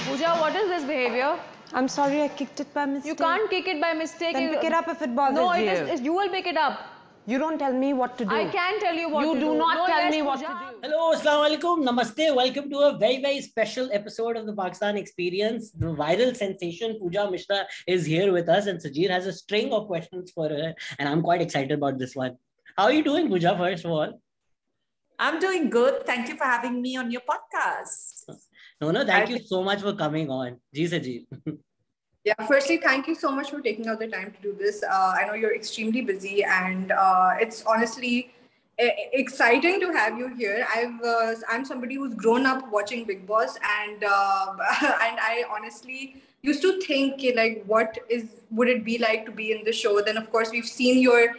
Pooja, what is this behavior? I'm sorry, I kicked it by mistake. You can't kick it by mistake. Then pick it up if it bothers you. No, you will pick it up. You don't tell me what to do. I can tell you what to do. You do not tell me what to do. Hello, Assalamu alaikum, Namaste. Welcome to a very, very special episode of the Pakistan Experience. The viral sensation Pooja Mishra is here with us, and Sajir has a string of questions for her, and I'm quite excited about this one. How are you doing, Pooja, first of all? I'm doing good. Thank you for having me on your podcast. No, thank you so much for coming on. Ji Sajir. Yeah, firstly, thank you so much for taking out the time to do this. I know you're extremely busy, and it's honestly exciting to have you here. I'm somebody who's grown up watching Big Boss, and and I honestly used to think like, would it be like to be in the show? Then of course we've seen your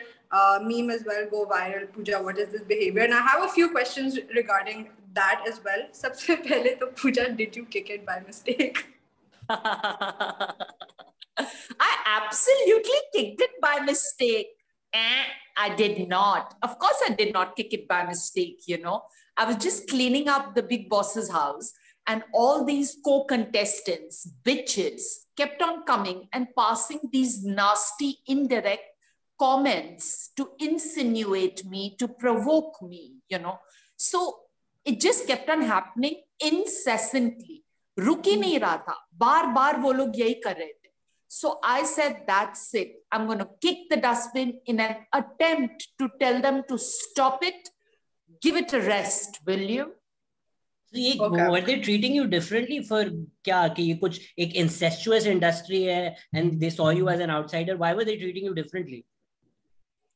meme as well go viral. Pooja, what is this behavior? And I have a few questions regarding that as well. Sabse pehle to Pooja, did you kick it by mistake? I absolutely kicked it by mistake. I did not. Of course, I did not kick it by mistake, you know. I was just cleaning up the Big Boss's house, and all these co-contestants, bitches, kept on coming and passing these nasty, indirect comments to insinuate me, to provoke me, you know. So it just kept on happening incessantly. रुक ही नहीं रहा था, बार बार वो लोग यही कर रहे थे. So I said, that's it. I'm going to kick the dustbin in an attempt to tell them to stop it. Give it a rest, will you? So were they treating you differently for क्या कि ये कुछ एक incestuous industry है and they saw you as an outsider? Why were they treating you differently?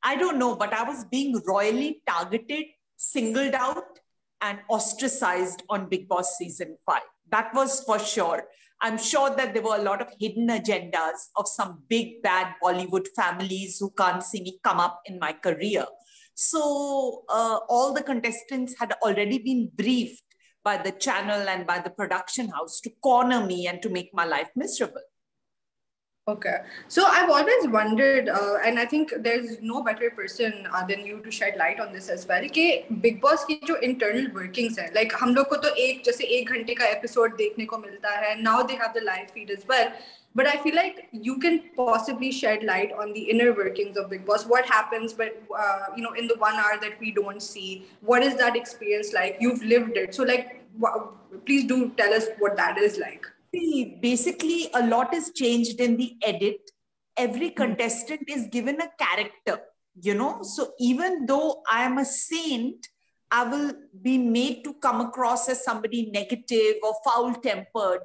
I don't know, but I was being royally targeted, singled out, and ostracized on Big Boss Season 5. That was for sure. I'm sure that there were a lot of hidden agendas of some big bad Bollywood families who can't see me come up in my career. So all the contestants had already been briefed by the channel and by the production house to corner me and to make my life miserable. Okay. So I've always wondered, and I think there's no better person than you to shed light on this as well, कि Big Boss की जो internal workings हैं, like हम लोग को तो जैसे 1 घंटे का episode देखने को मिलता है. Now they have the live feed as well. But I feel like you can possibly shed light on the inner workings of Big Boss. What happens, but in the 1 hour that we don't see, what is that experience like? You've lived it. So like, please do tell us what that is like. Basically, a lot is changed in the edit. Every contestant is given a character, you know. So even though I am a saint, I will be made to come across as somebody negative or foul-tempered.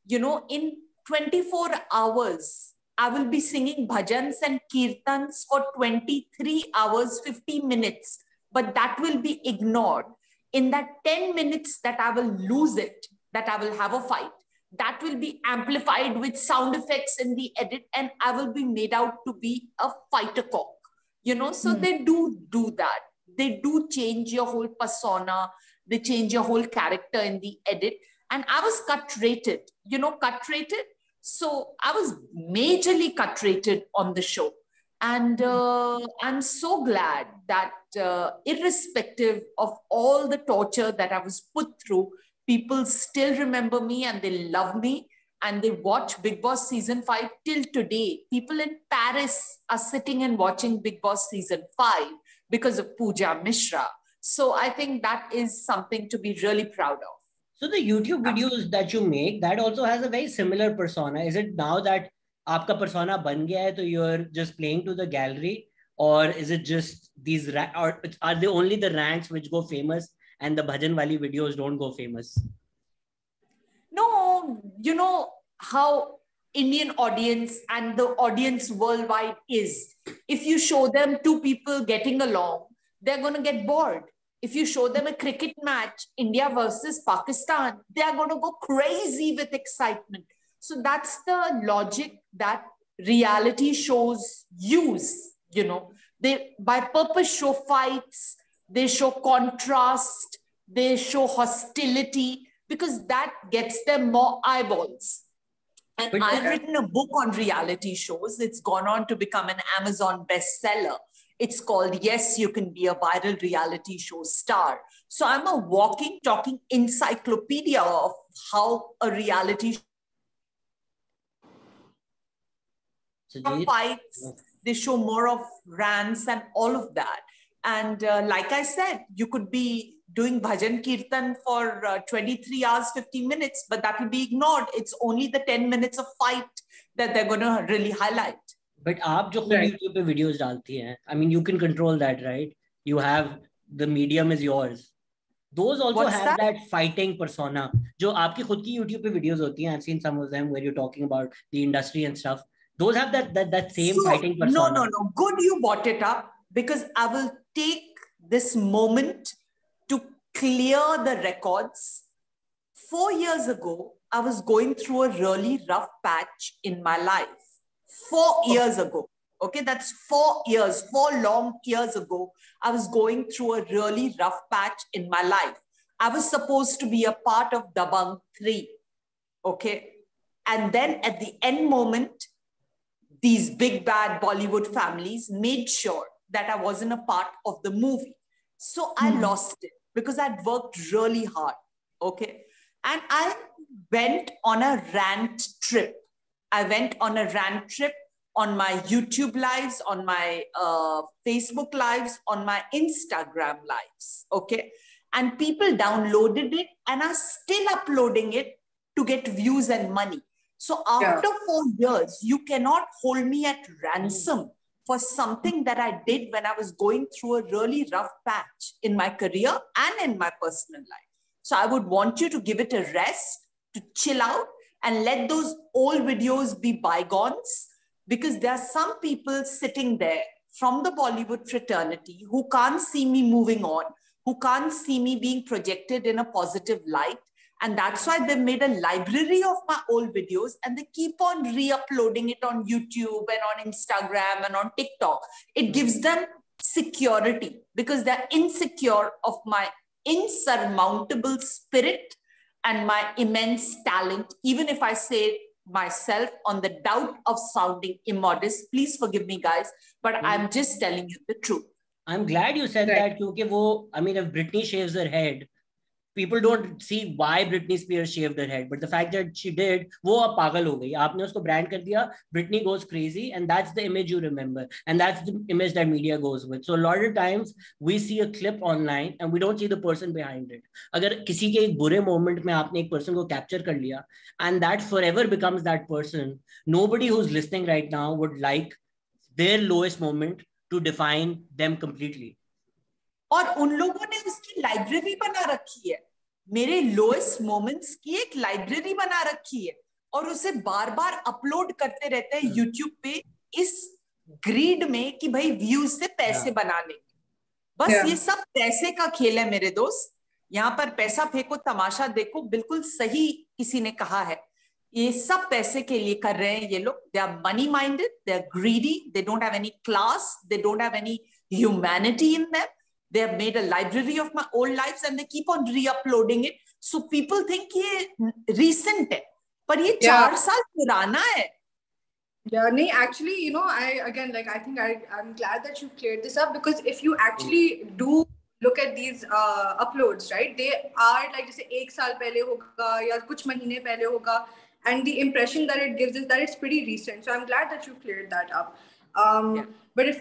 You know, in 24 hours, I will be singing bhajans and kirtans for 23 hours, 50 minutes. But that will be ignored. In that 10 minutes that I will lose it, that I will have a fight, that will be amplified with sound effects in the edit, and I will be made out to be a fighter cock, you know. So they do that. They do change your whole persona. They change your whole character in the edit. And I was cut-rated, you know, cut-rated. So I was majorly cut-rated on the show. And I'm so glad that irrespective of all the torture that I was put through, people still remember me and they love me and they watch Big Boss Season 5 till today. People in Paris are sitting and watching Big Boss Season 5 because of Pooja Mishra. So I think that is something to be really proud of. So the YouTube videos that you make, that also has a very similar persona. Is it now that आपका persona बन गया है, so you're just playing to the gallery? Or is it just these, or are they only the rants which go famous and the bhajan wali videos don't go famous? No, you know how Indian audience and the audience worldwide is. If you show them 2 people getting along, they're going to get bored. If you show them a cricket match, India versus Pakistan, they're going to go crazy with excitement. So that's the logic that reality shows use, you know. They by purpose show fights, they show contrast, they show hostility, because that gets them more eyeballs. And I've written a book on reality shows. It's gone on to become an Amazon bestseller. It's called Yes, You Can Be a Viral Reality Show Star. So I'm a walking, talking encyclopedia of how a reality So fights, they show more of rants and all of that. And like I said, you could be doing bhajan kirtan for 23 hours, 15 minutes, but that will be ignored. It's only the 10 minutes of fight that they're going to really highlight. But आप जो खुद YouTube पे videos डालती हैं, I mean, you can control that, right? You have, the medium is yours. Those also have that fighting persona. जो आपकी खुद की YouTube पे videos होती हैं, I've seen some of them where you're talking about the industry and stuff. Those have that same fighting persona. No. Good you brought it up, because I will take this moment to clear the records. 4 years ago, I was going through a really rough patch in my life. 4 years ago. Okay, that's 4 years, 4 long years ago. I was going through a really rough patch in my life. I was supposed to be a part of Dabang 3. Okay. And then at the end moment, these big bad Bollywood families made sure that I wasn't a part of the movie. So I lost it because I'd worked really hard. Okay. And I went on a rant trip. I went on a rant trip on my YouTube lives, on my Facebook lives, on my Instagram lives. Okay. And people downloaded it and are still uploading it to get views and money. So after 4 years, you cannot hold me at ransom for something that I did when I was going through a really rough patch in my career and in my personal life. So I would want you to give it a rest, to chill out and let those old videos be bygones, because there are some people sitting there from the Bollywood fraternity who can't see me moving on, who can't see me being projected in a positive light. And that's why they've made a library of my old videos and they keep on re-uploading it on YouTube and on Instagram and on TikTok. It gives them security because they're insecure of my insurmountable spirit and my immense talent. Even if I say myself on the doubt of sounding immodest, please forgive me, guys, but I'm just telling you the truth. I'm glad you said that, because I mean, if Britney shaves her head, people don't see why Britney Spears shaved her head, but the fact that she did, वो अब पागल हो गई. आपने उसको brand कर दिया, Britney goes crazy, and that's the image you remember, and that's the image that media goes with. So a lot of times we see a clip online and we don't see the person behind it. अगर किसी के एक बुरे moment में आपने एक person को capture कर लिया, and that forever becomes that person, nobody who's listening right now would like their lowest moment to define them completely. और उन लोगों ने उसकी लाइब्रेरी बना रखी है, मेरे लोएस्ट मोमेंट्स की एक लाइब्रेरी बना रखी है और उसे बार बार अपलोड करते रहते हैं यूट्यूब पे इस ग्रीड में कि भाई व्यूज से पैसे बना लेंगे. बस ये सब पैसे का खेल है मेरे दोस्त. यहाँ पर पैसा फेंको तमाशा देखो, बिल्कुल सही किसी ने कहा है. ये सब पैसे के लिए कर रहे हैं ये लोग. They are money minded, they are greedy, they don't have any class, they don't have any humanity in them. They have made a library of my old lives and they keep on re-uploading it. So people think ये recent है, पर ये 4 साल पुराना है. Yeah, no, actually, you know, I think I'm glad that you cleared this up, because if you actually do look at these uploads, right, they are like जैसे 1 साल पहले होगा या कुछ महीने पहले होगा, and the impression that it gives is that it's pretty recent. So I'm glad that you cleared that up. But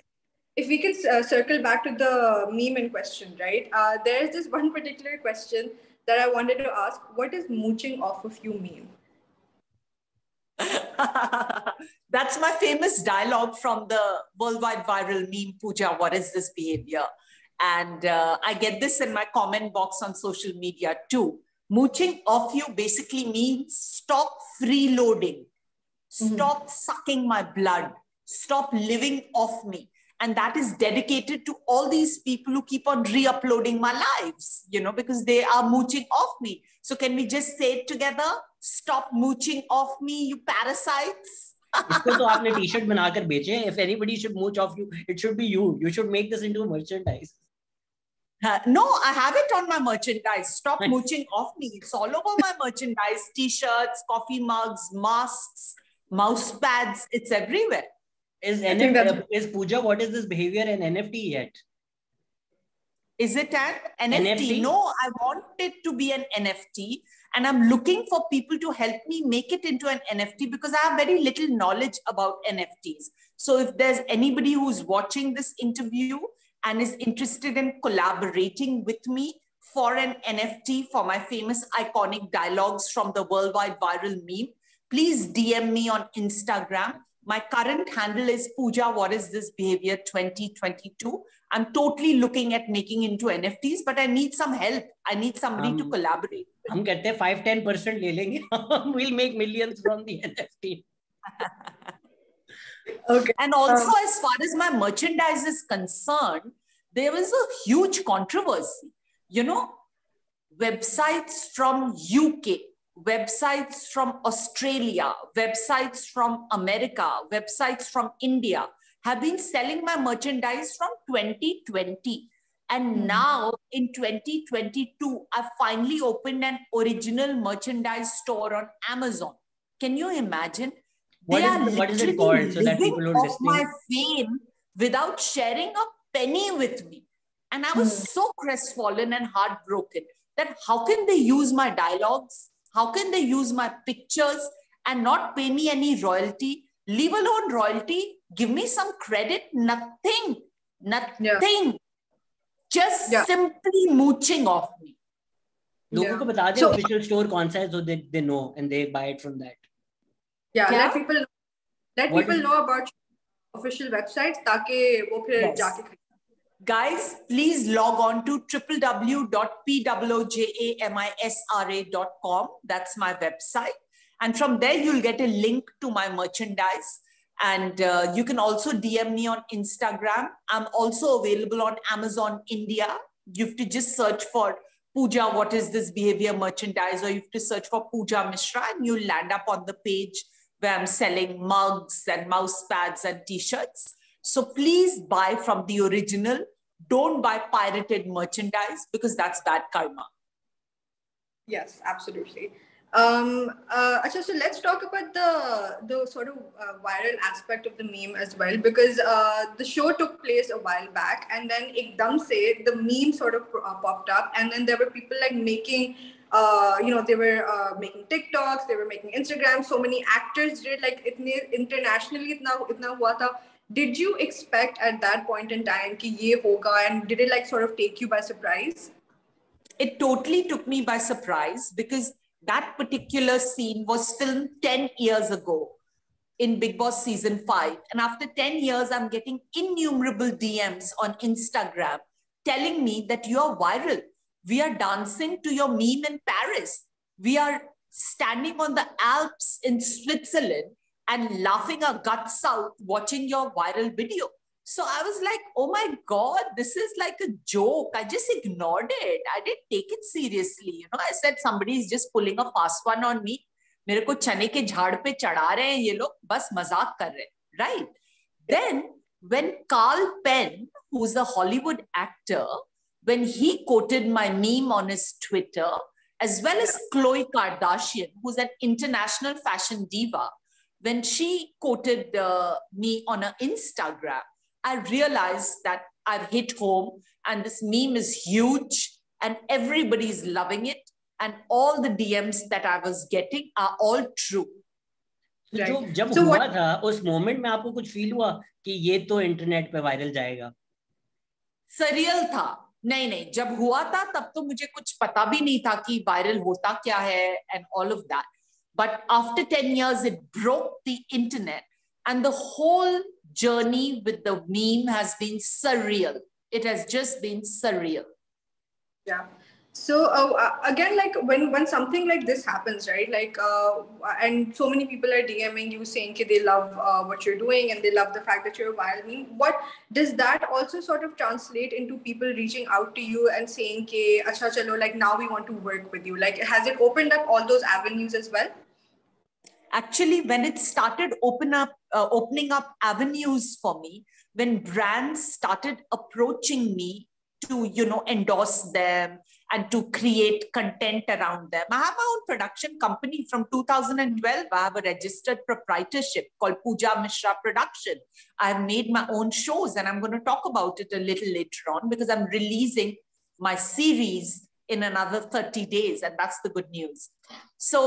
if we can circle back to the meme in question, right? There's this one particular question that I wanted to ask. What is mooching off of you meme? That's my famous dialogue from the worldwide viral meme, Pooja, what is this behavior? And I get this in my comment box on social media too. Mooching off you basically means stop freeloading. Stop sucking my blood. Stop living off me. And that is dedicated to all these people who keep on re-uploading my lives, you know, because they are mooching off me. So can we just say it together? Stop mooching off me, you parasites. इसको तो आपने t-shirt बनाकर बेचे. If anybody should mooch off you, it should be you. You should make this into a merchandise. No, I have it on my merchandise. Stop mooching off me. It's all over my merchandise. T-shirts, coffee mugs, masks, mouse pads. It's everywhere. Is Pooja, what is this behavior an NFT yet? Is it an NFT? No, I want it to be an NFT. And I'm looking for people to help me make it into an NFT because I have very little knowledge about NFTs. So if there's anybody who's watching this interview and is interested in collaborating with me for an NFT for my famous iconic dialogues from the worldwide viral meme, please DM me on Instagram. My current handle is Pooja, what is this behavior 2022. I'm totally looking at making into NFTs, but I need some help. I need somebody to collaborate. हम कहते हैं 5-10% ले लेंगे. We'll make millions from the NFT. Okay. And also, as far as my merchandise is concerned, there was a huge controversy. You know, websites from UK, websites from Australia, websites from America, websites from India have been selling my merchandise from 2020. And now in 2022, I finally opened an original merchandise store on Amazon. Can you imagine? What is it called so that people don't listen? My fame without sharing a penny with me. And I was so crestfallen and heartbroken that how can they use my dialogues? How can they use my pictures and not pay me any royalty? Leave alone royalty. Give me some credit. Nothing. Nothing. Just simply mooching off me. लोगों को बता दे official store कौन सा है so they know and they buy it from that. Yeah, let people know about official websites ताकि वो फिर जाके Guys, please log on to www.pwojamisra.com. That's my website. And from there, you'll get a link to my merchandise. And you can also DM me on Instagram. I'm also available on Amazon India. You have to just search for Pooja, what is this behavior merchandise? Or you have to search for Pooja Mishra and you'll land up on the page where I'm selling mugs and mouse pads and t-shirts. So please buy from the original. Don't buy pirated merchandise because that's bad karma. Yes, absolutely. So let's talk about the sort of viral aspect of the meme as well, because the show took place a while back and then ekdam se the meme sort of popped up, and then there were people like making they were making TikToks, they were making Instagram, so many actors did, like internationally itna hua tha. Did you expect at that point in time ki ye hoga, and did it like sort of take you by surprise? It totally took me by surprise because that particular scene was filmed 10 years ago in Big Boss season 5. And after 10 years, I'm getting innumerable DMs on Instagram telling me that you are viral. We are dancing to your meme in Paris. We are standing on the Alps in Switzerland and laughing our guts out watching your viral video. So I was like, oh my God, this is like a joke. I just ignored it. I didn't take it seriously. You know, I said, somebody is just pulling a fast one on me. मेरे को चने के झाड़ पे चढ़ा रहे हैं ये लोग, बस मजाक कर रहे हैं, right? Then when Carl Penn, who's a Hollywood actor, when he quoted my meme on his Twitter, as well as Khloe Kardashian, who's an international fashion diva, when she quoted me on her Instagram, I realized that I've hit home and this meme is huge and everybody's loving it. And all the DMs that I was getting are all true. So जब हुआ था उस moment में आपको कुछ feel हुआ कि ये तो इंटरनेट पे वायरल जाएगा? सरियल था. नहीं, जब हुआ था तब तो मुझे कुछ पता भी नहीं था कि वायरल होता क्या है and all of that. But after 10 years, it broke the internet. And the whole journey with the meme has been surreal. It has just been surreal. Yeah. So again, like when something like this happens, right? Like, and so many people are DMing you saying that they love what you're doing and they love the fact that you're a viral meme. What does that also sort of translate into people reaching out to you and saying, "Ke, acha chalo, like now we want to work with you"? Like, has it opened up all those avenues as well? Actually, when it started opening up avenues for me, when brands started approaching me to, endorse them and to create content around them. I have my own production company from 2012. I have a registered proprietorship called Pooja Mishra Production. I have made my own shows and I'm going to talk about it a little later on because I'm releasing my series in another 30 days, and that's the good news. So,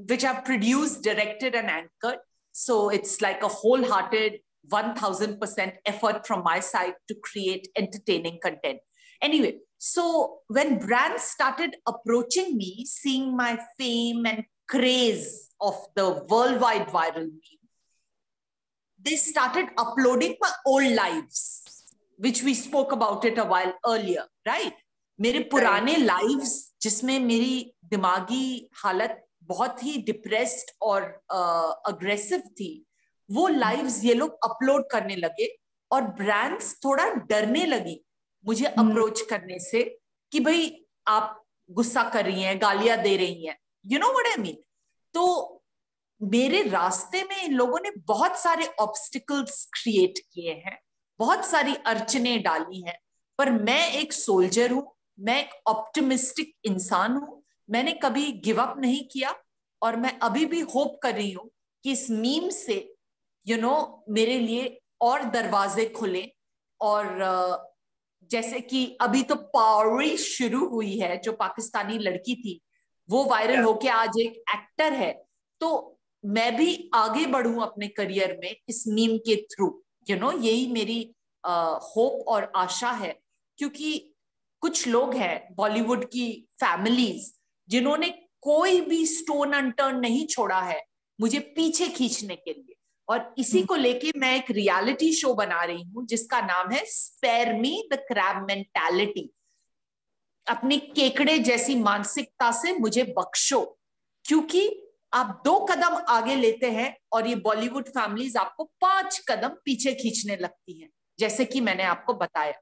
which I've produced, directed, and anchored. So it's like a wholehearted 1000% effort from my side to create entertaining content. Anyway, so when brands started approaching me, seeing my fame and craze of the worldwide viral meme, they started uploading my old lives, which we spoke about it a while earlier, right? मेरे पुराने lives जिसमें मेरी दिमागी हालत बहुत ही depressed और aggressive थी, वो लाइव्स ये लोग अपलोड करने लगे और ब्रांड्स थोड़ा डरने लगी मुझे अप्रोच करने से कि भाई आप गुस्सा कर रही हैं, गालियां दे रही हैं, you know what I mean. तो मेरे रास्ते में इन लोगों ने बहुत सारे ऑब्स्टिकल्स क्रिएट किए हैं, बहुत सारी अड़चने डाली हैं, पर मैं एक सोल्जर हूं, मैं एक ऑप्टिमिस्टिक इंसान हूं, मैंने कभी गिव अप नहीं किया और मैं अभी भी होप कर रही हूं कि इस मीम से मेरे लिए और दरवाजे खुले। और जैसे कि अभी तो पावरी शुरू हुई है, जो पाकिस्तानी लड़की थी वो वायरल होके आज एक एक्टर है, तो मैं भी आगे बढ़ूं अपने करियर में इस मीम के थ्रू, यही मेरी होप और आशा है। क्योंकि कुछ लोग हैं बॉलीवुड की फैमिलीज जिन्होंने कोई भी स्टोन अनटर्न नहीं छोड़ा है मुझे पीछे खींचने के लिए, और इसी को लेके मैं एक रियलिटी शो बना रही हूं जिसका नाम है spare me the crab mentality. अपनी केकड़े जैसी मानसिकता से मुझे बख्शो, क्योंकि आप 2 कदम आगे लेते हैं और ये बॉलीवुड फैमिलीज आपको 5 कदम पीछे खींचने लगती हैं, जैसे कि मैंने आपको बताया।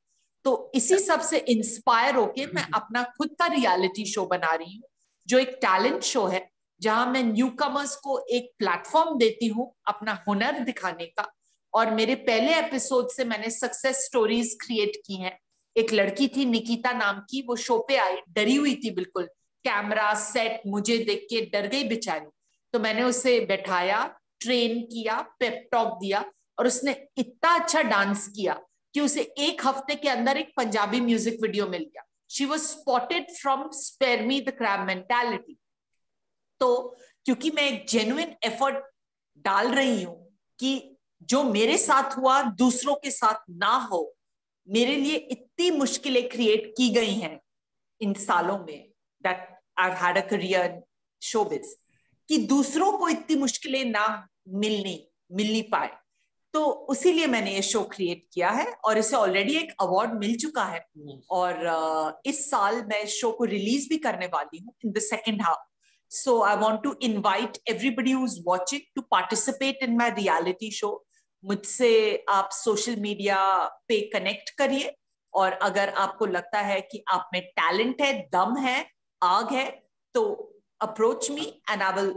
तो इसी सब से इंस्पायर होके मैं अपना खुद का रियलिटी शो बना रही हूँ, जो एक टैलेंट शो है, जहां मैं न्यू कमर्स को एक प्लेटफॉर्म देती हूँ अपना हुनर दिखाने का। और मेरे पहले एपिसोड से मैंने सक्सेस स्टोरीज क्रिएट की हैं। एक लड़की थी निकिता नाम की, वो शो पे आई, डरी हुई थी बिल्कुल, कैमरा सेट मुझे देख के डर गई बेचारी। तो मैंने उसे बैठाया, ट्रेन किया, पेप टॉक दिया, और उसने इतना अच्छा डांस किया कि उसे 1 हफ्ते के अंदर एक पंजाबी म्यूजिक वीडियो मिल गया। She was spotted from spare me the crab mentality. तो क्योंकि मैं एक जेन्युइन एफर्ट डाल रही हूं कि जो मेरे साथ हुआ दूसरों के साथ ना हो, मेरे लिए इतनी मुश्किलें क्रिएट की गई हैं इन सालों में, that I have had a career in showbiz, कि दूसरों को इतनी मुश्किलें ना मिलनी पाए। तो उसीलिए मैंने ये शो क्रिएट किया है और इसे ऑलरेडी एक अवार्ड मिल चुका है। और इस साल मैं इस शो को रिलीज भी करने वाली हूँ in the second half. So I want to invite everybody who's watching to participate in my reality show. मुझसे आप सोशल मीडिया पे कनेक्ट करिए, और अगर आपको लगता है कि आप में टैलेंट है, दम है, आग है, तो approach me and I will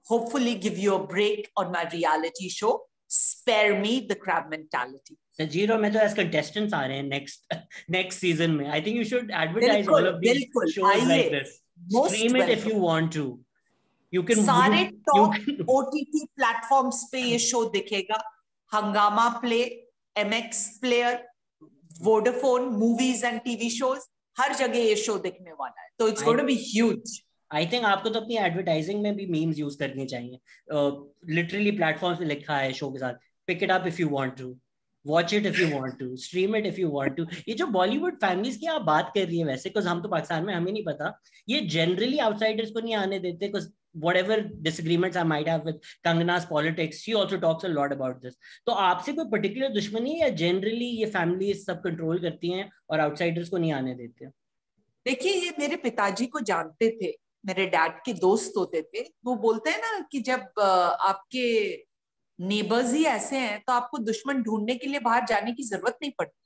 hopefully give you a break on my reality show. Spare me the crab mentality. Sajiro, में तो as contestants आ रहे हैं next season में. I think you should advertise all of these shows like this. Stream it if you want to. You can सारे top OTT platforms पे ये show दिखेगा। Hungama play, MX player, Vodafone movies and TV shows, हर जगह ये show दिखने वाला है। तो it's going to be huge. I think आपको तो अपनी एडवर्टाइजिंग में भी मीम्स यूज करने चाहिए। लिटरली प्लेटफॉर्म्स पे लिखा है शो के साथ, pick it up if you want to, watch it if you want to, stream it if you want to. ये जो बॉलीवुड फैमिलीज की आप बात कर रही है, वैसे कुछ हम तो पाकिस्तान में, हमें नहीं पता, ये जनरली आउटसाइडर्स को नहीं आने देते। कुछ whatever disagreements I might have with Kangana's politics, she also talks a lot about this. तो आपसे कोई particular दुश्मनी है या generally ये families सब control करती हैं और outsiders को नहीं आने देते? देखिए, ये मेरे पिताजी को जानते थे, मेरे डैड के दोस्त होते थे। वो बोलते हैं ना कि जब आपके नेबर्स ही ऐसे हैं तो आपको दुश्मन ढूंढने के लिए बाहर जाने की जरूरत नहीं पड़ती।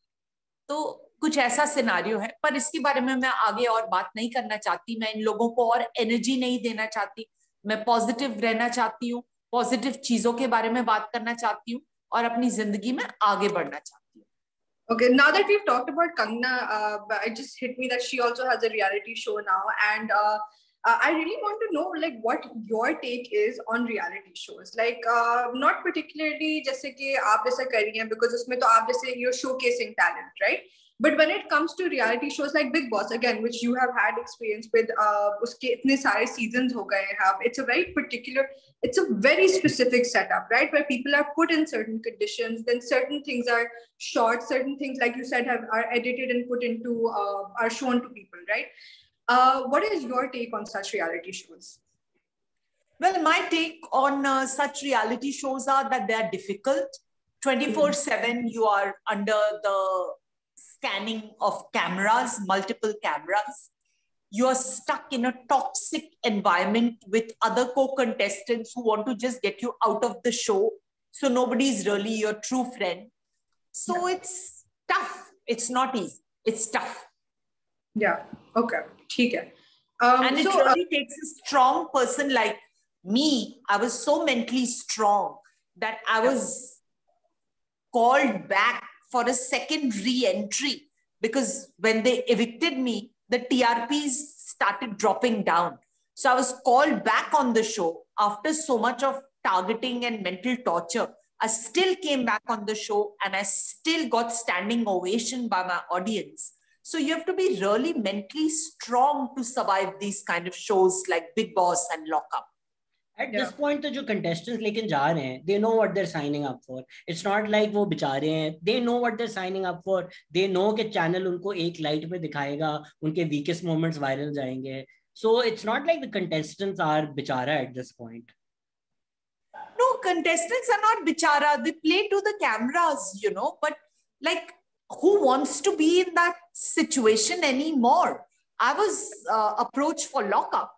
तो कुछ ऐसा सिनारियो है, पर इसके बारे में मैं आगे और बात नहीं करना चाहती। मैं इन लोगों को और एनर्जी नहीं देना चाहती। मैं पॉजिटिव रहना चाहती हूँ, पॉजिटिव चीजों के बारे में बात करना चाहती हूँ और अपनी जिंदगी में आगे बढ़ना चाहती हूँ। Okay, now that we've talked about Kangna, it just hit me that she also has a reality show now, and I really want to know like what your take is on reality shows. Like not particularly जैसे कि आप जैसा कर रही हैं, because उसमें तो आप जैसे you're showcasing talent, right? But when it comes to reality shows like Big Boss, again, which you have had experience with, uske itne sare seasons ho gaye have, it's a very particular, it's a very specific setup, right? Where people are put in certain conditions, then certain things are shot, certain things, like you said, are edited and put into, are shown to people, right? What is your take on such reality shows? Well, my take on such reality shows are that they are difficult. 24/7, you are under the scanning of cameras, multiple cameras. You are stuck in a toxic environment with other co-contestants who want to just get you out of the show. So nobody is really your true friend. So it's tough. It's not easy. It's tough. Yeah. Okay. Okay. And it really takes a strong person like me. I was so mentally strong that I was called back for a second re-entry, because when they evicted me, the TRPs started dropping down. So I was called back on the show after so much of targeting and mental torture. I still came back on the show and I still got standing ovation by my audience. So you have to be really mentally strong to survive these kind of shows like Big Boss and Lock Up. At this point, the contestants लेकिन जा रहे हैं, they know what they're signing up for. It's not like वो बेचारे हैं, they know what they're signing up for. They know कि channel उनको एक light पे दिखाएगा, उनके weakest moments viral जाएंगे. So it's not like the contestants are बेचारा at this point. No, contestants are not bichara. They play to the cameras, you know, but like, who wants to be in that situation anymore? I was approached for lockup.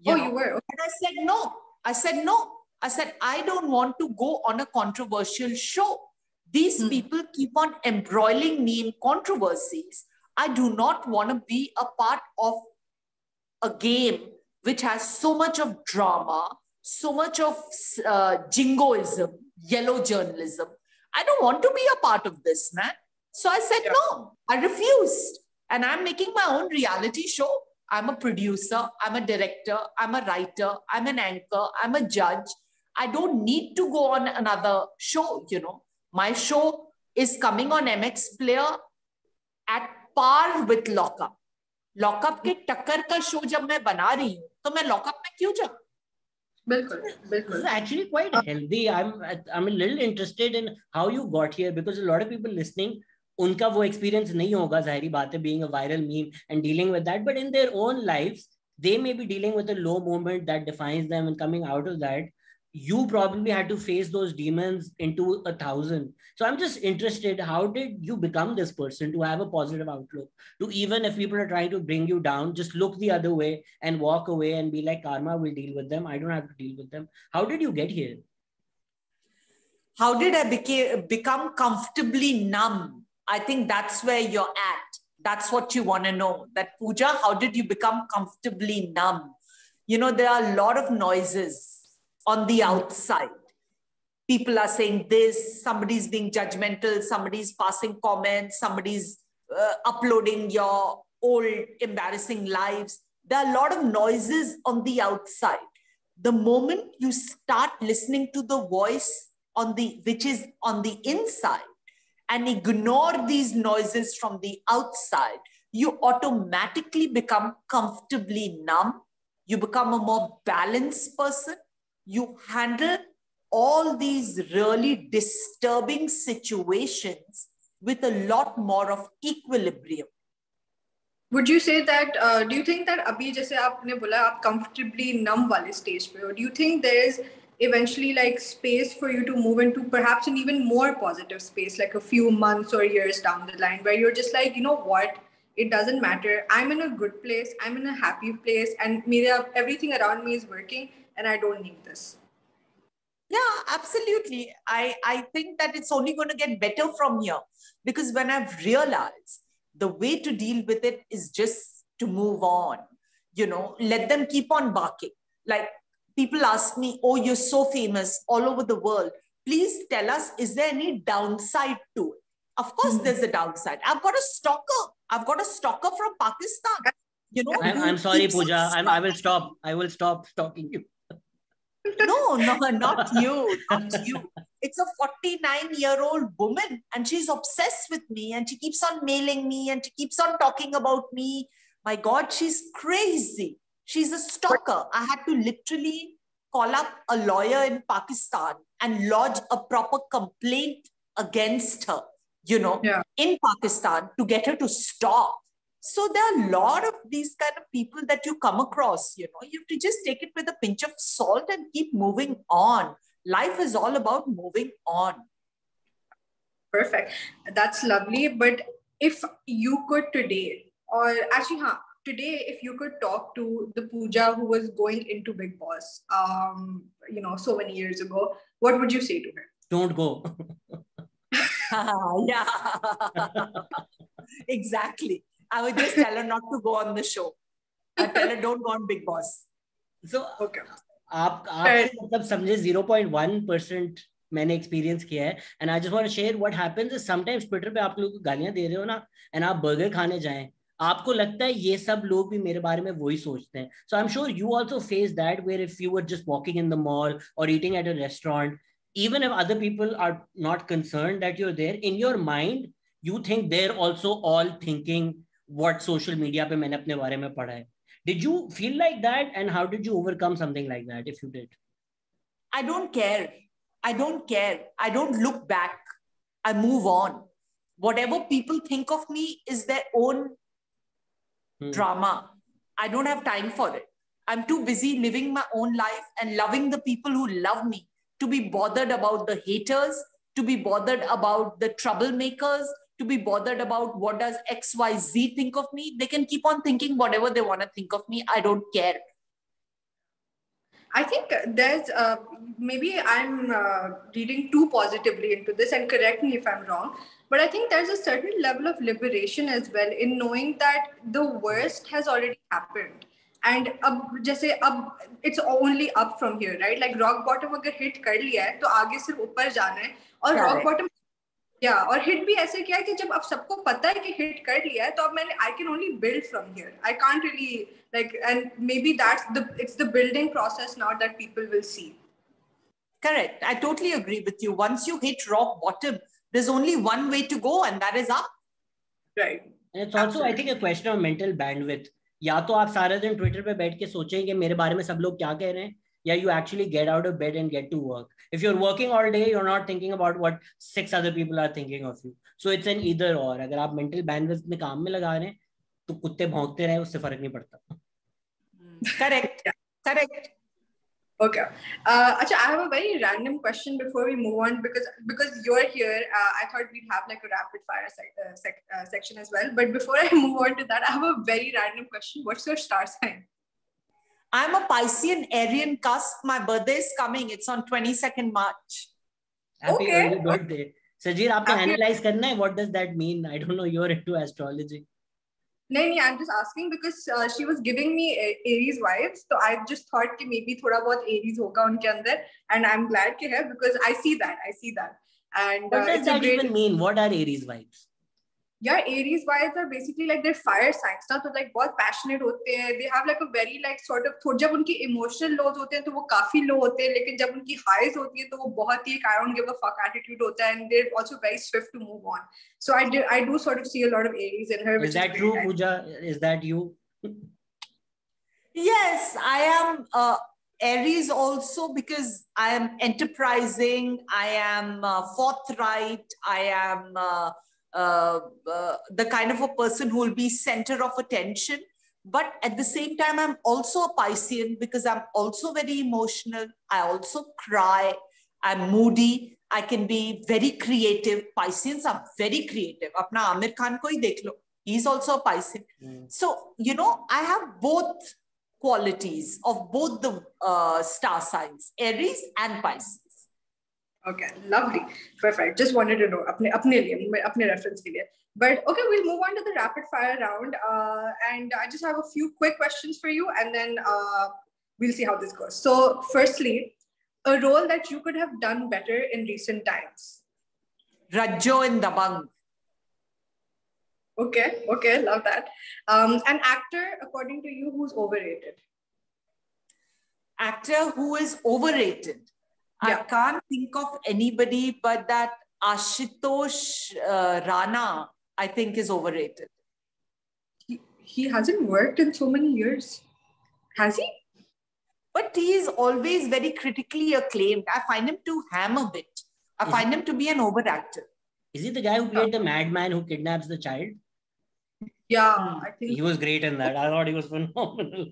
You were? And I said, no. I said, I don't want to go on a controversial show. These people keep on embroiling me in controversies. I do not want to be a part of a game which has so much of drama, so much of jingoism, yellow journalism. I don't want to be a part of this, man. So I said, no, I refused. And I'm making my own reality show. I'm a producer, I'm a director, I'm a writer, I'm an anchor, I'm a judge. I don't need to go on another show, you know. My show is coming on MX Player at par with Lockup. Lockup के टक्कर का show जब मैं बना रही हूँ, तो मैं Lockup में क्यों जाऊँ? बिल्कुल. This is actually quite healthy. I'm a little interested in how you got here, because a lot of people listening, उनका वो experience नहीं होगा, ज़ाहिरी बात है, being a viral meme and dealing with that, but in their own lives, they may be dealing with a low moment that defines them, and coming out of that, you probably had to face those demons into 1,000. So I'm just interested, how did you become this person to have a positive outlook? To, even if people are trying to bring you down, just look the other way and walk away and be like, karma will deal with them. I don't have to deal with them. How did you get here? How did I become comfortably numb? I think that's where you're at. That's what you want to know. That, Pooja, how did you become comfortably numb? You know, there are a lot of noises on the outside. People are saying this, somebody's being judgmental, somebody's passing comments, somebody's uploading your old embarrassing lives. There are a lot of noises on the outside. The moment you start listening to the voice which is on the inside, and ignore these noises from the outside, you automatically become comfortably numb. You become a more balanced person. You handle all these really disturbing situations with a lot more of equilibrium. Would you say that, do you think that abhi jaise aapne bola aap comfortably numb wale stage pe ho, do you think there is eventually like space for you to move into perhaps an even more positive space, like a few months or years down the line, where you're just like, you know what, it doesn't matter, I'm in a good place, I'm in a happy place, and everything around me is working and I don't need this? Yeah, absolutely. I think that it's only going to get better from here, because when I've realized the way to deal with it is just to move on, you know, let them keep on barking. Like, people ask me, oh, you're so famous all over the world. Please tell us, is there any downside to it? Of course, there's a downside. I've got a stalker from Pakistan. You know, I'm sorry, Pooja. I will stop stalking you. No, no, not you, not you. It's a 49-year-old woman and she's obsessed with me and she keeps on mailing me and she keeps on talking about me. My God, she's crazy. She's a stalker. I had to literally call up a lawyer in Pakistan and lodge a proper complaint against her, in Pakistan to get her to stop. So there are a lot of these kind of people that you come across, you have to just take it with a pinch of salt and keep moving on. Life is all about moving on. Perfect. That's lovely. But if you could today, or actually, today, if you could talk to the Pooja who was going into Big Boss, so many years ago, what would you say to her? Don't go. Yeah, exactly. I would just tell her not to go on the show. I'd tell her don't go on Big Boss. So, Okay. आपसे मतलब समझे 0.1% मैंने experience किया है and I just want to share what happens is sometimes Twitter पे आप लोग गालियां दे रहे हो ना एंड आप बर्गर खाने जाएं आपको लगता है ये सब लोग भी मेरे बारे में वही सोचते हैं so I am sure you also face that where if you were just walking in the mall or eating at a restaurant even if other people are not concerned that you're there in your mind you think they're also all thinking what social media पे मैंने अपने बारे में पढ़ा है. Did you feel like that and how did you overcome something like that if you did? I don't care. I don't care. I don't look back. I move on. Whatever people think of me is their own drama. I don't have time for it. I'm too busy living my own life and loving the people who love me to be bothered about the haters, to be bothered about the troublemakers, to be bothered about what does XYZ think of me. They can keep on thinking whatever they want to think of me. I don't care. I think there's maybe I'm reading too positively into this, and correct me if I'm wrong, but I think there's a certain level of liberation as well in knowing that the worst has already happened. And it's only up from here, right? Like rock bottom अगर hit कर लिया है तो आगे सिर्फ ऊपर जाना है और rock bottom और hit भी ऐसे किया है कि जब अब सबको पता है कि hit कर लिया है तो अब I can only build from here. I can't really and maybe it's the building process now that people will see. Correct. I totally agree with you. Once you hit rock bottom, there's only one way to go and that is up. Right. And it's also, I think, a question of mental bandwidth. या तो आप सारा दिन Twitter पे बैठ के सोचें कि मेरे बारे में सब लोग क्या कह रहे हैं या you actually get out of bed and get to work. If you're working all day, you're not thinking about what 6 other people are thinking of you. So it's an either or. अगर आप mental bandwidth में काम में लगा रहे हैं तो कुत्ते भौंकते रहे उससे फर्क नहीं पड़ता. Correct. Correct. Okay. Acha, I have a very random question before we move on because you're here. I thought we'd have like a rapid fire section as well. But before I move on to that, I have a very random question. What's your star sign? I'm a Piscean Aryan cusp. My birthday is coming. It's on 22nd March. Happy early birthday. Sajir, आपको analyze करना है. What does that mean? I don't know. You're into astrology. No, I'm just asking because she was giving me Aries vibes. So I just thought कि maybe थोड़ा बहुत Aries होगा उनके अंदर, and I'm glad कि है because I see that. And what does that even mean? What are Aries vibes? Yeah, Aries vibes are basically like their fire signs. ना तो like बहुत passionate होते हैं. They have like a very like sort of जब उनकी emotional lows होते हैं तो वो काफी low होते हैं. लेकिन जब उनकी highs होती है तो वो बहुत ही I don't give a fuck attitude होता है. And they're also very swift to move on. So I do sort of see a lot of Aries in her. Is that true, Pooja? Is that you? Yes, I am Aries also because I am enterprising. I am forthright. I am the kind of a person who will be center of attention. But at the same time, I'm also a Piscean because I'm also very emotional. I also cry. I'm moody. I can be very creative. Pisceans are very creative. Apna Amir Khan ko hi dekh lo. He's also a Piscean. So, I have both qualities of both the star signs, Aries and Pisces. Okay, lovely. Perfect. Just wanted to know apne reference ke liye. But okay, we'll move on to the rapid fire round. And I just have a few quick questions for you and then we'll see how this goes. So firstly, a role that you could have done better in recent times. Rajjo in Dabang. Okay, love that. An actor, according to you, who's overrated? actor who is overrated. I can't think of anybody but that Ashutosh Rana, I think, is overrated. He hasn't worked in so many years. Has he? But he is always very critically acclaimed. I find him to ham a bit. I find him to be an overactor. Is he the guy who played the madman who kidnaps the child? Yeah, I think he was great in that. I thought he was phenomenal.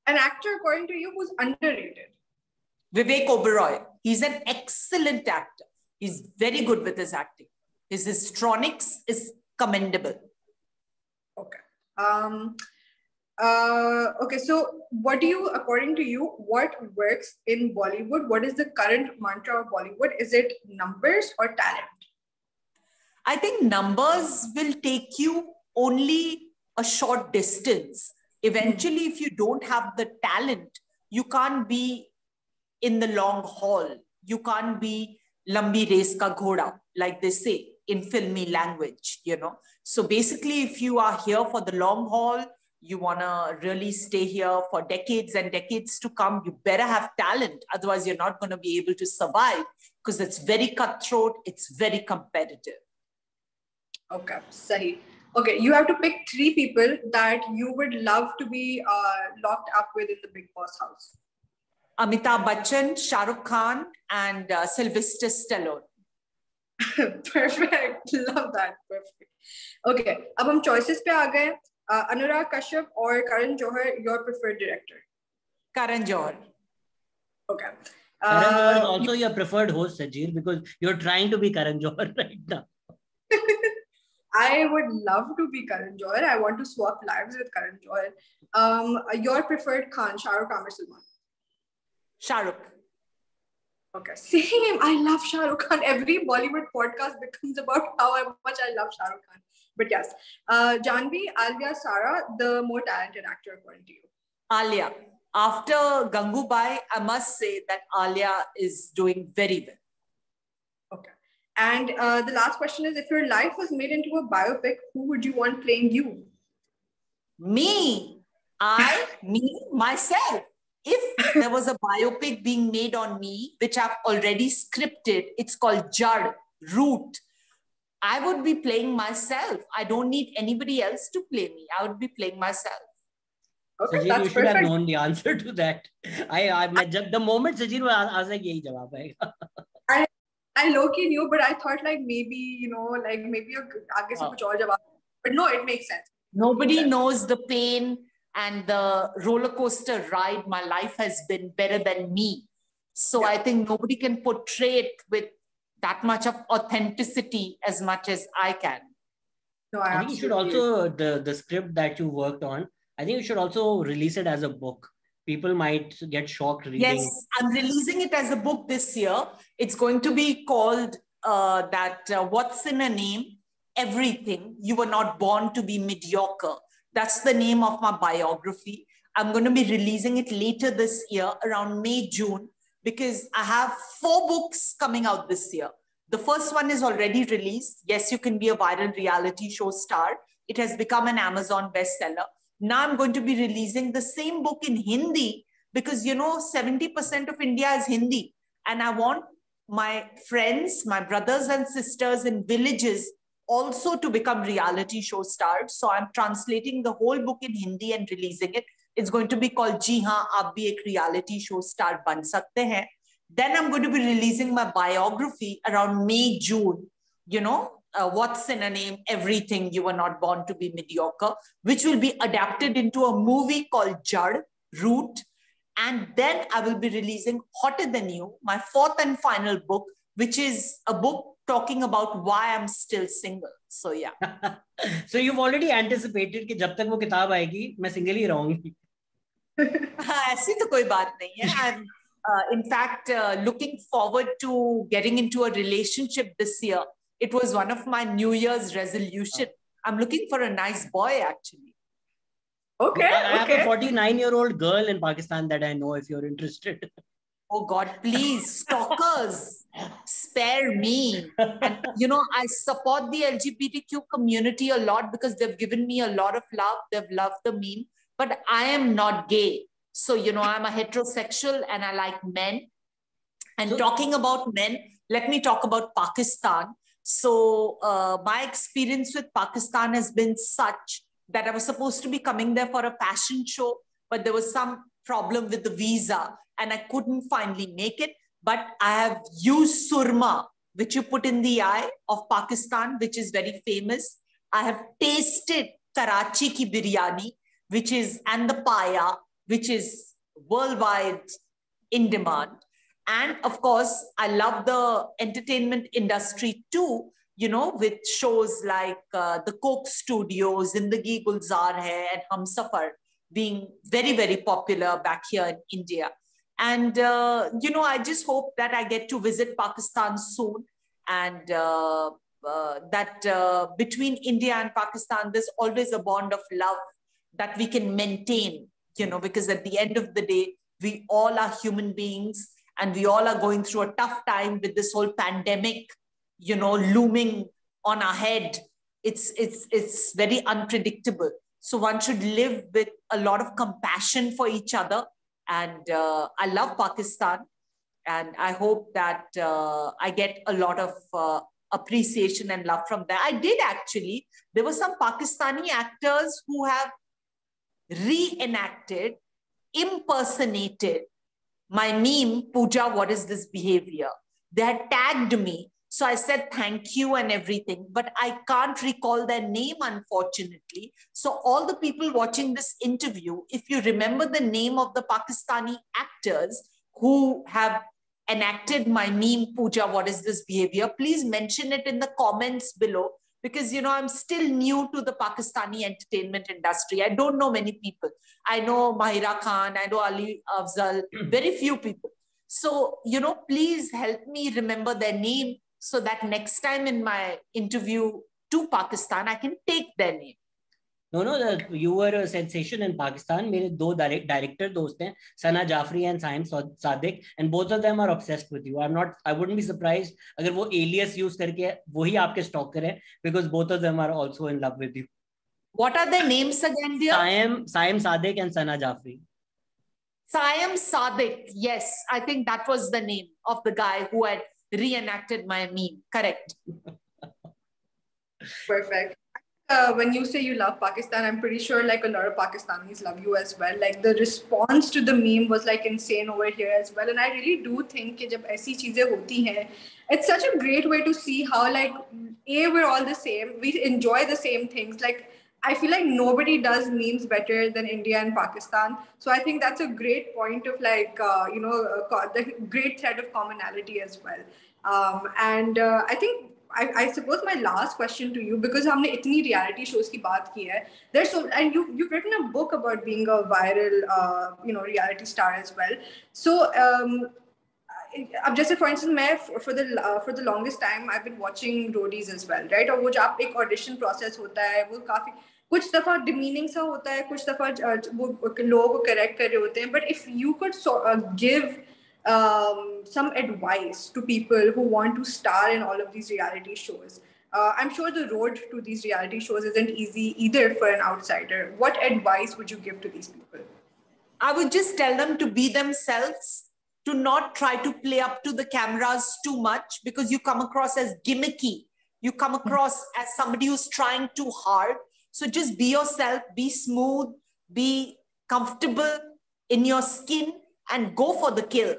An actor, according to you, who's underrated? Vivek Oberoi. He's an excellent actor. He's very good with his acting. His histrionics is commendable. Okay. Okay, so what do you, according to you, what works in Bollywood? What is the current mantra of Bollywood? Is it numbers or talent? I think numbers will take you only a short distance. Eventually, if you don't have the talent, you can't be in the long haul. You can't be lambi race ka ghoda, like they say in filmy language, you know. So basically, if you are here for the long haul, you want to really stay here for decades and decades to come, you better have talent. Otherwise, you're not going to be able to survive because it's very cutthroat. It's very competitive. Okay, sahi. Okay, you have to pick 3 people that you would love to be locked up with in the Big Boss house. Amitabh Bachchan, Shah Rukh Khan, and Sylvester Stallone. Perfect. Love that. Perfect. Okay, अब हम choices पे आ गए. Anurag Kashyap or Karan Johar, your preferred director? Karan Johar. Okay. Karan Johar is also your preferred host, Sajir, because you're trying to be Karan Johar right now. I would love to be Karan Johar. I want to swap lives with Karan Johar. Your preferred Khan, Shah Rukh Khan or Salman? Shah Rukh. Okay, same. I love Shah Rukh Khan. Every Bollywood podcast becomes about how much I love Shah Rukh Khan. But yes, Janvi, Alia, Sara, the more talented actor according to you? Alia. After Gangubai, I must say that Alia is doing very well. Okay. And the last question is, if your life was made into a biopic, who would you want playing you? Me. Me, myself. If there was a biopic being made on me, which I've already scripted, it's called Jad, Root. I would be playing myself. I don't need anybody else to play me. I would be playing myself. Okay, Sajir, that's you should perfect. have known the answer to that. The moment Sajir was asked, like, yahi jawab aayega. I low-key knew, but I thought like maybe, you know, like maybe aage se kuch aur jawab. But no, it makes sense. Nobody knows the pain and the roller coaster ride my life has been better than me. So I think nobody can portray it with that much of authenticity as much as I can. No, I think you should also, the script that you worked on, I think you should also release it as a book. People might get shocked reading. Yes, I'm releasing it as a book this year. It's going to be called What's in a Name? Everything. You were not born to be mediocre. That's the name of my biography. I'm going to be releasing it later this year, around May, June, because I have 4 books coming out this year. The first one is already released. Yes, you can be a viral reality show star. It has become an Amazon bestseller. Now I'm going to be releasing the same book in Hindi because, you know, 70% of India is Hindi. And I want my friends, my brothers and sisters in villages also to become reality show stars. So I'm translating the whole book in Hindi and releasing it. It's going to be called Ji Haan, Aap Bhi Ek Reality Show Star Ban Sakte Hain. Then I'm going to be releasing my biography around May, June, you know, What's in a Name? Everything. You Were Not Born to Be Mediocre, which will be adapted into a movie called Jad, Root. And then I will be releasing Hotter Than You, my 4th and final book, which is a book talking about why I'm still single. So yeah. So you've already anticipated कि जब तक वो किताब आएगी मैं single ही रहूंगी. ऐसी तो कोई बात नहीं है. I'm in fact looking forward to getting into a relationship this year. It was one of my New Year's resolution. I'm looking for a nice boy actually. Okay. I have a 49-year-old girl in Pakistan that I know if you're interested. Oh God, please, stalkers, spare me. And, you know, I support the LGBTQ community a lot because they've given me a lot of love. They've loved the meme. but I am not gay. So, you know, I'm a heterosexual and I like men. And talking about men, let me talk about Pakistan. So my experience with Pakistan has been such that I was supposed to be coming there for a fashion show, but there was some problem with the visa and I couldn't finally make it. But I have used surma, which you put in the eye, of Pakistan, which is very famous. I have tasted Karachi ki biryani, which is, and the paya, which is worldwide in demand. And of course, I love the entertainment industry too, you know, with shows like the Coke Studios, Zindagi Gulzar Hai, and Humsafar being very, very popular back here in India. And, you know, I just hope that I get to visit Pakistan soon. And that between India and Pakistan, there's always a bond of love that we can maintain, you know, because at the end of the day, we all are human beings and we all are going through a tough time with this whole pandemic, you know, looming on our head. It's very unpredictable. So one should live with a lot of compassion for each other. And I love Pakistan. And I hope that I get a lot of appreciation and love from there. I did actually. There were some Pakistani actors who have reenacted, impersonated my meme, Pooja, what is this behavior? They had tagged me. So I said thank you and everything, but I can't recall their name, unfortunately. So all the people watching this interview, if you remember the name of the Pakistani actors who have enacted my meme, Pooja, what is this behavior? Please mention it in the comments below, because, you know, I'm still new to the Pakistani entertainment industry. I don't know many people. I know Mahira Khan, I know Ali Afzal, very few people. So, you know, please help me remember their name so that next time in my interview to Pakistan, I can take their name. No, you were a sensation in Pakistan. मेरे दो director दोस्त हैं, Sana Jafri and Saim Sadiq, and both of them are obsessed with you. I wouldn't be surprised अगर वो alias use करके वही आपके stalker हैं, because both of them are also in love with you. What are their names again, dear? Saim Sadiq and Sana Jafri. Saim Sadiq, yes, I think that was the name of the guy who had reenacted my meme. Correct. Perfect. When you say you love Pakistan, I'm pretty sure like a lot of Pakistanis love you as well. Like the response to the meme was like insane over here as well. And I really do think that when ऐसी चीजें होती हैं, it's such a great way to see how like, we're all the same. We enjoy the same things. Like, I feel like nobody does memes better than India and Pakistan. So I think that's a great point of like, the great thread of commonality as well. I think, I suppose my last question to you, because हमने इतनी reality shows की बात की है, there's so, and you've written a book about being a viral reality star as well. So अब जैसे for instance मैं for the longest time I've been watching roadies as well, right? और वो जब एक audition process होता है, वो काफी कुछ दफा demeaning सा होता है, कुछ दफा वो लोगों को correct कर रहे होते हैं. But if you could give some advice to people who want to star in all of these reality shows. I'm sure the road to these reality shows isn't easy either for an outsider. What advice would you give to these people? I would just tell them to be themselves, to not try to play up to the cameras too much, because you come across as gimmicky. You come across as somebody who's trying too hard. So just be yourself, be smooth, be comfortable in your skin, and go for the kill.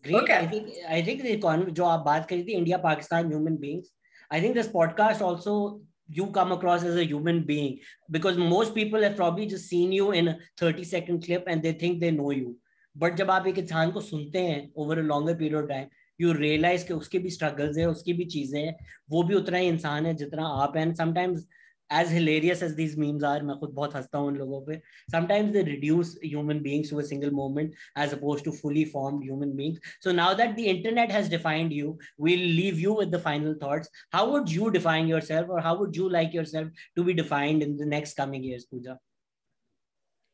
Great. Okay. I think the जो आप बात करी थी India, Pakistan, human beings. I think this podcast also you come across as a human being, because most people have probably just seen you in a 30-second clip and they think they know you. But जब आप एक इंसान को सुनते हैं over a longer period of time, you realize कि उसके भी struggles हैं, उसकी भी चीजें हैं, वो भी उतना ही इंसान है जितना आप हैं. And sometimes, as hilarious as these memes are, मैं खुद बहुत हंसता हूँ उन लोगों पे. Sometimes they reduce human beings to a single moment as opposed to fully formed human beings. So now that the internet has defined you, we'll leave you with the final thoughts. How would you define yourself, or how would you like yourself to be defined in the next coming years, Pooja?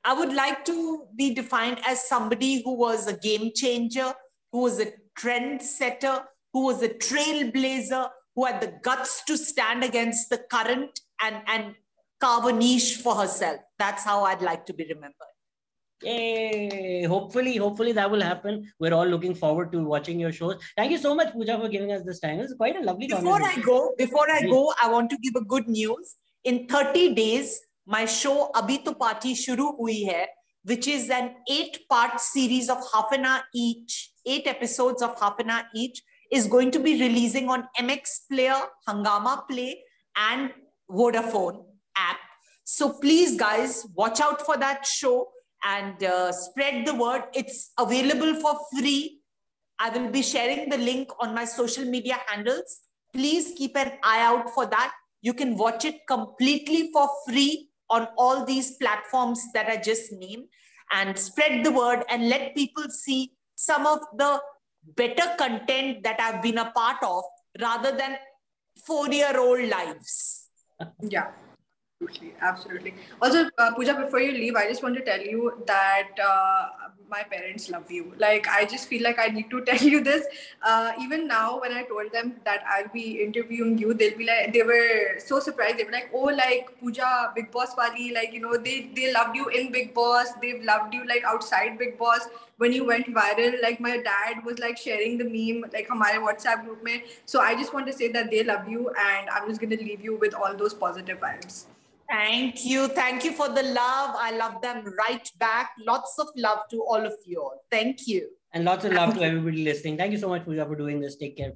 I would like to be defined as somebody who was a game changer, who was a trend setter, who was a trailblazer, who had the guts to stand against the current and carve a niche for herself. That's how I'd like to be remembered. Yay! Hopefully that will happen. We're all looking forward to watching your shows. Thank you so much, Pooja, for giving us this time. It's quite a lovely conversation. Before I go, I want to give a good news. In 30 days, my show Abhi To Party Shuru Hui Hai, which is an 8-part series of half an hour each, 8 episodes of half an hour each, is going to be releasing on MX Player, Hangama Play, and Vodafone app. So please, guys, watch out for that show and spread the word. It's available for free. I will be sharing the link on my social media handles. Please keep an eye out for that. You can watch it completely for free on all these platforms that I just named, and spread the word and let people see some of the better content that I've been a part of rather than 4-year-old lives. Yeah. Absolutely. Also, Pooja, before you leave, I just want to tell you that my parents love you. Like, I just feel like I need to tell you this. Even now, when I told them that I'll be interviewing you, they'll be like, they were so surprised. They were like, oh, like Pooja, Big Boss wali, like, you know, they loved you in Big Boss. They've loved you like outside Big Boss. When you went viral, like my dad was like sharing the meme, like hamare WhatsApp group mein. So I just want to say that they love you, and I'm just going to leave you with all those positive vibes. Thank you. Thank you for the love. I love them right back. Lots of love to all of you all. Thank you. And lots of love to everybody listening. Thank you so much, Pooja, for doing this. Take care.